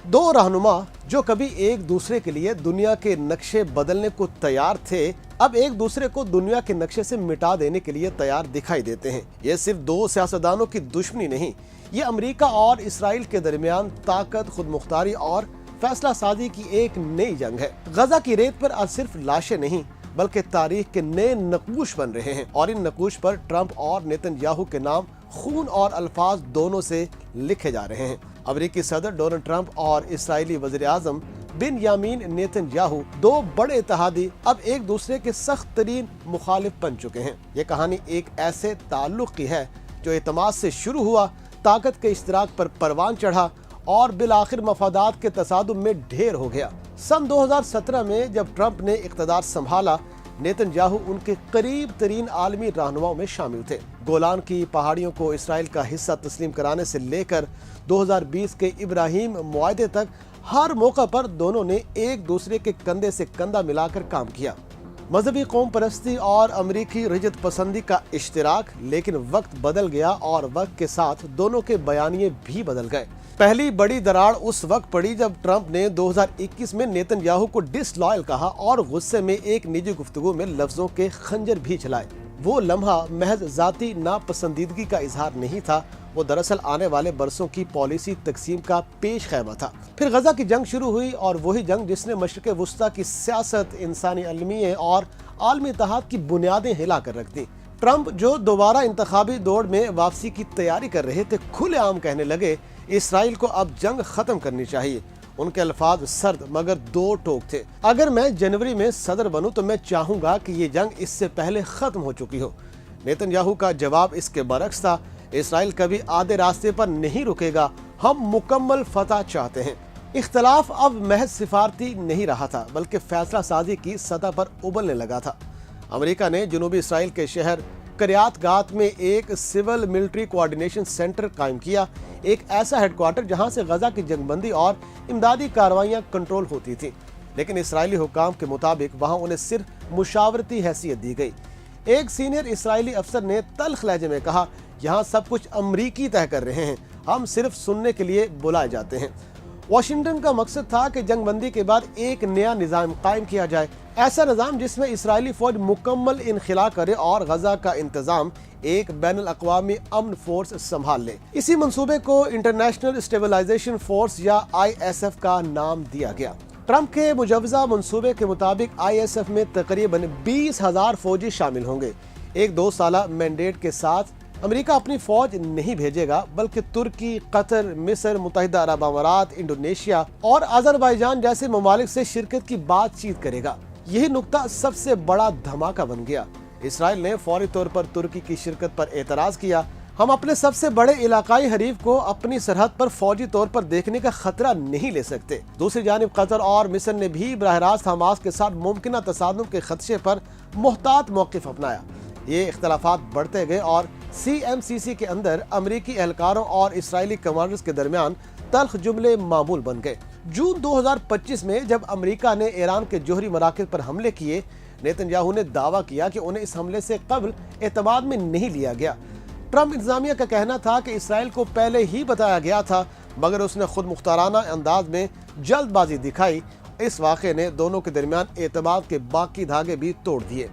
دو رہنما جو کبھی ایک دوسرے کے لیے دنیا کے نقشے بدلنے کو تیار تھے، اب ایک دوسرے کو دنیا کے نقشے سے مٹا دینے کے لیے تیار دکھائی دیتے ہیں۔ یہ صرف دو سیاستدانوں کی دشمنی نہیں، یہ امریکہ اور اسرائیل کے درمیان طاقت، خود مختاری اور فیصلہ سازی کی ایک نئی جنگ ہے۔ غزہ کی ریت پر اب صرف لاشیں نہیں بلکہ تاریخ کے نئے نقوش بن رہے ہیں، اور ان نقوش پر ٹرمپ اور نیتن یاہو کے نام خون اور الفاظ دونوں سے لکھے جا رہے ہیں۔ امریکی صدر ڈونلڈ ٹرمپ اور اسرائیلی وزیر اعظم بنیامین نیتن یاہو، دو بڑے اتحادی، اب ایک دوسرے کے سخت ترین مخالف بن چکے ہیں۔ یہ کہانی ایک ایسے تعلق کی ہے جو اعتماد سے شروع ہوا، طاقت کے اشتراک پر پروان چڑھا اور بالآخر مفادات کے تصادم میں ڈھیر ہو گیا۔ سن 2017 میں جب ٹرمپ نے اقتدار سنبھالا، نیتن یاہو ان کے قریب ترین عالمی رہنماؤں میں شامل تھے۔ گولان کی پہاڑیوں کو اسرائیل کا حصہ تسلیم کرانے سے لے کر 2020 کے ابراہیم معاہدے تک ہر موقع پر دونوں نے ایک دوسرے کے کندھے سے کندھا ملا کر کام کیا۔ مذہبی قوم پرستی اور امریکی رجت پسندی کا اشتراک، لیکن وقت بدل گیا اور وقت کے ساتھ دونوں کے بیانیے بھی بدل گئے۔ پہلی بڑی دراڑ اس وقت پڑی جب ٹرمپ نے 2021 میں نیتن یاہو کو ڈس لائل کہا اور غصے میں ایک نجی گفتگو میں لفظوں کے خنجر بھی چلائے۔ وہ لمحہ محض ذاتی ناپسندیدگی کا اظہار نہیں تھا، وہ دراصل آنے والے برسوں کی پالیسی تقسیم کا پیش خیمہ تھا۔ پھر غزہ کی جنگ شروع ہوئی، اور وہی جنگ جس نے مشرق وسطیٰ کی سیاست، انسانی المیے اور عالمی اتحاد کی بنیادیں ہلا کر رکھ دیں۔ ٹرمپ جو دوبارہ انتخابی دوڑ میں واپسی کی تیاری کر رہے تھے، کھلے عام کہنے لگے اسرائیل کو اب جنگ ختم کرنی چاہیے۔ ان کے الفاظ سرد مگر دو ٹوک تھے: اگر میں جنوری میں صدر بنوں تو میں چاہوں گا کہ یہ جنگ اس سے پہلے ختم ہو چکی ہو۔ نیتن یاہو کا جواب اس کے برعکس تھا: اسرائیل کبھی آدھے راستے پر نہیں رکے گا، ہم مکمل فتح چاہتے ہیں۔ اختلاف اب محض سفارتی نہیں رہا تھا بلکہ فیصلہ سازی کی سطح پر ابلنے لگا تھا۔ امریکہ نے جنوبی اسرائیل کے شہر کریات گات میں ایک سول ملٹری کوآرڈینیشن سینٹر قائم کیا، ایک ایسا ہیڈ کوارٹر جہاں سے غزہ کی جنگ بندی اور امدادی کارروائیاں کنٹرول ہوتی تھیں، لیکن اسرائیلی حکام کے مطابق وہاں انہیں صرف مشاورتی حیثیت دی گئی۔ ایک سینئر اسرائیلی افسر نے تلخ لہجے میں کہا: یہاں سب کچھ امریکی طے کر رہے ہیں، ہم صرف سننے کے لیے بلائے جاتے ہیں۔ واشنگٹن کا مقصد تھا کہ جنگ بندی کے بعد ایک نیا نظام قائم کیا جائے، ایسا نظام جس میں اسرائیلی فوج مکمل انخلا کرے اور غزہ کا انتظام ایک بین الاقوامی امن فورس سنبھال لے۔ اسی منصوبے کو انٹرنیشنل اسٹیبلائزیشن فورس یا ISF کا نام دیا گیا۔ ٹرمپ کے مجوزہ منصوبے کے مطابق ISF میں تقریباً 20,000 فوجی شامل ہوں گے۔ ایک 2 سالہ مینڈیٹ کے ساتھ امریکہ اپنی فوج نہیں بھیجے گا بلکہ ترکی، قطر، مصر، متحدہ عرب امارات، انڈونیشیا اور آذربائیجان جیسے ممالک سے شرکت کی بات چیت کرے گا۔ یہی نقطہ سب سے بڑا دھماکہ بن گیا۔ اسرائیل نے فوری طور پر ترکی کی شرکت پر اعتراض کیا: ہم اپنے سب سے بڑے علاقائی حریف کو اپنی سرحد پر فوجی طور پر دیکھنے کا خطرہ نہیں لے سکتے۔ دوسری جانب قطر اور مصر نے بھی براہ راست حماس کے ساتھ ممکنہ تصادم کے خدشے پر محتاط موقف اپنایا۔ یہ اختلافات بڑھتے گئے اور CMCC کے اندر امریکی اہلکاروں اور اسرائیلی کمانڈرز کے درمیان تلخ جملے معمول بن گئے۔ جون 2025 میں جب امریکہ نے ایران کے جوہری مراکز پر حملے کیے، نیتن یاہو نے دعویٰ کیا کہ انہیں اس حملے سے قبل اعتماد میں نہیں لیا گیا۔ ٹرمپ انتظامیہ کا کہنا تھا کہ اسرائیل کو پہلے ہی بتایا گیا تھا، مگر اس نے خود مختارانہ انداز میں جلد بازی دکھائی۔ اس واقعے نے دونوں کے درمیان اعتماد کے باقی دھاگے بھی توڑ دیے۔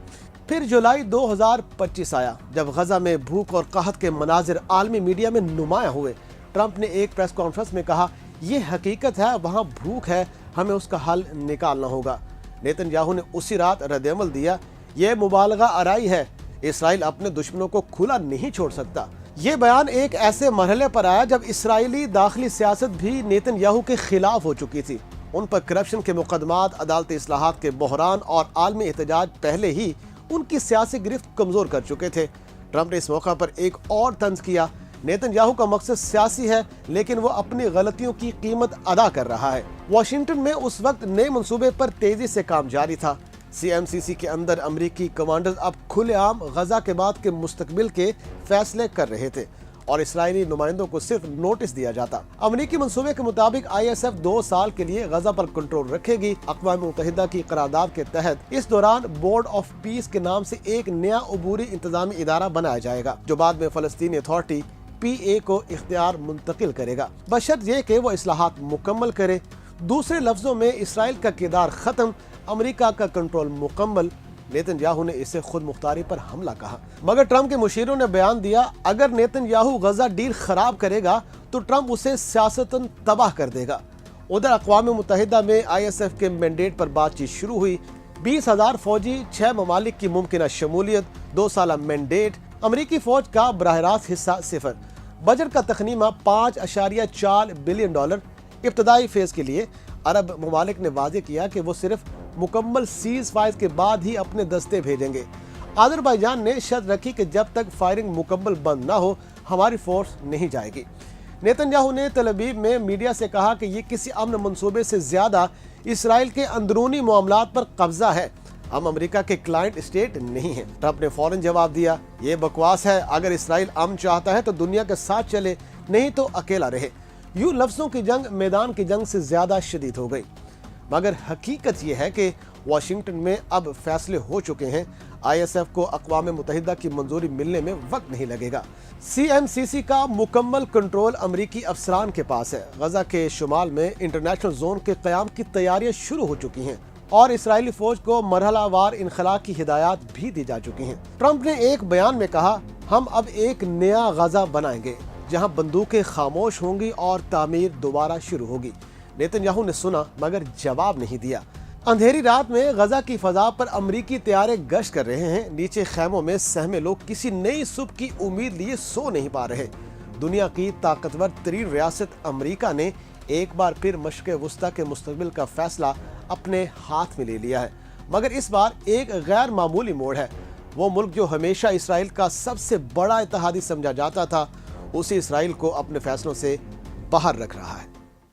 پھر جولائی 2025 آیا جب غزہ میں بھوک اور قحط کے مناظر عالمی میڈیا میں نمایاں ہوئے۔ ٹرمپ نے ایک پریس کانفرنس میں کہا: یہ حقیقت ہے، وہاں بھوک ہے، ہمیں اس کا حل نکالنا ہوگا۔ نیتن یاہو نے اسی رات رد عمل دیا: یہ مبالغہ آرائی ہے، اسرائیل اپنے دشمنوں کو کھلا نہیں چھوڑ سکتا۔ یہ بیان ایک ایسے مرحلے پر آیا جب اسرائیلی داخلی سیاست بھی نیتن یاہو کے خلاف ہو چکی تھی۔ ان پر کرپشن کے مقدمات، عدالتی اصلاحات کے بحران اور عالمی احتجاج پہلے ہی ان کی سیاسی گرفت کمزور کر چکے تھے۔ ٹرمپ نے اس موقع پر ایک اور طنز کیا: نیتن یاہو کا مقصد سیاسی ہے، لیکن وہ اپنی غلطیوں کی قیمت ادا کر رہا ہے۔ واشنگٹن میں اس وقت نئے منصوبے پر تیزی سے کام جاری تھا۔ CMCC کے اندر امریکی کمانڈرز اب کھلے عام غزہ کے بعد کے مستقبل کے فیصلے کر رہے تھے اور اسرائیلی نمائندوں کو صرف نوٹس دیا جاتا۔ امریکی منصوبے کے مطابق ISF 2 سال کے لیے غزہ پر کنٹرول رکھے گی۔ اقوام متحدہ کی قرارداد کے تحت اس دوران بورڈ آف پیس کے نام سے ایک نیا عبوری انتظامی ادارہ بنایا جائے گا، جو بعد میں فلسطینی اتھارٹی PA کو اختیار منتقل کرے گا، بشرط یہ کہ وہ اصلاحات مکمل کرے۔ دوسرے لفظوں میں اسرائیل کا کردار ختم، امریکہ کا کنٹرول مکمل۔ نیتن یاہو نے اسے خود مختاری پر حملہ کہا، مگر ٹرمپ کے مشیروں نے بیان دیا اگر نیتن یاہو غزہ ڈیل خراب کرے گا تو ٹرمپ اسے سیاستاً تباہ کر دے گا۔ ادھر اقوام متحدہ میں ISF کے مینڈیٹ پر بات چیت شروع ہوئی۔ 20,000 فوجی، 6 ممالک کی ممکنہ شمولیت، 2 سالہ مینڈیٹ، امریکی فوج کا براہ راست حصہ 0، بجٹ کا تخمینہ $5.4 بلین۔ ابتدائی فیز کے لیے عرب ممالک نے واضح کیا کہ وہ صرف مکمل سیز فائر کے بعد ہی اپنے دستے بھیجیں گے۔ آذربائیجان نے شرط رکھی کہ جب تک فائرنگ مکمل بند نہ ہو ہماری فورس نہیں جائے گی۔ نیتن یاہو نے تل ابیب میں میڈیا سے کہا کہ یہ کسی امن منصوبے سے زیادہ اسرائیل کے اندرونی معاملات پر قبضہ ہے، ہم امریکہ کے کلائنٹ اسٹیٹ نہیں ہیں۔ ٹرمپ نے فوراً جواب دیا، یہ بکواس ہے، اگر اسرائیل امن چاہتا ہے تو دنیا کے ساتھ چلے، نہیں تو اکیلا رہے۔ یوں لفظوں کی جنگ میدان کی جنگ سے زیادہ شدید ہو گئی، مگر حقیقت یہ ہے کہ واشنگٹن میں اب فیصلے ہو چکے ہیں۔ ISF کو اقوام متحدہ کی منظوری ملنے میں وقت نہیں لگے گا۔ CMCC کا مکمل کنٹرول امریکی افسران کے پاس ہے۔ غزہ کے شمال میں انٹرنیشنل زون کے قیام کی تیاریاں شروع ہو چکی ہیں اور اسرائیلی فوج کو مرحلہ وار انخلا کی ہدایات بھی دی جا چکی ہیں۔ ٹرمپ نے ایک بیان میں کہا، ہم اب ایک نیا غزہ بنائیں گے جہاں بندوقیں خاموش ہوں گی اور تعمیر دوبارہ شروع ہوگی۔ نیتن یاہو نے سنا مگر جواب نہیں دیا۔ اندھیری رات میں غزہ کی فضا پر امریکی طیارے گشت کر رہے ہیں، نیچے خیموں میں سہمے لوگ کسی نئی صبح کی امید لیے سو نہیں پا رہے۔ دنیا کی طاقتور ترین ریاست امریکہ نے ایک بار پھر مشرق وسطیٰ کے مستقبل کا فیصلہ اپنے ہاتھ میں لے لیا ہے، مگر اس بار ایک غیر معمولی موڑ ہے۔ وہ ملک جو ہمیشہ اسرائیل کا سب سے بڑا اتحادی سمجھا جاتا تھا، اسی اسرائیل کو اپنے فیصلوں سے باہر رکھ رہا ہے۔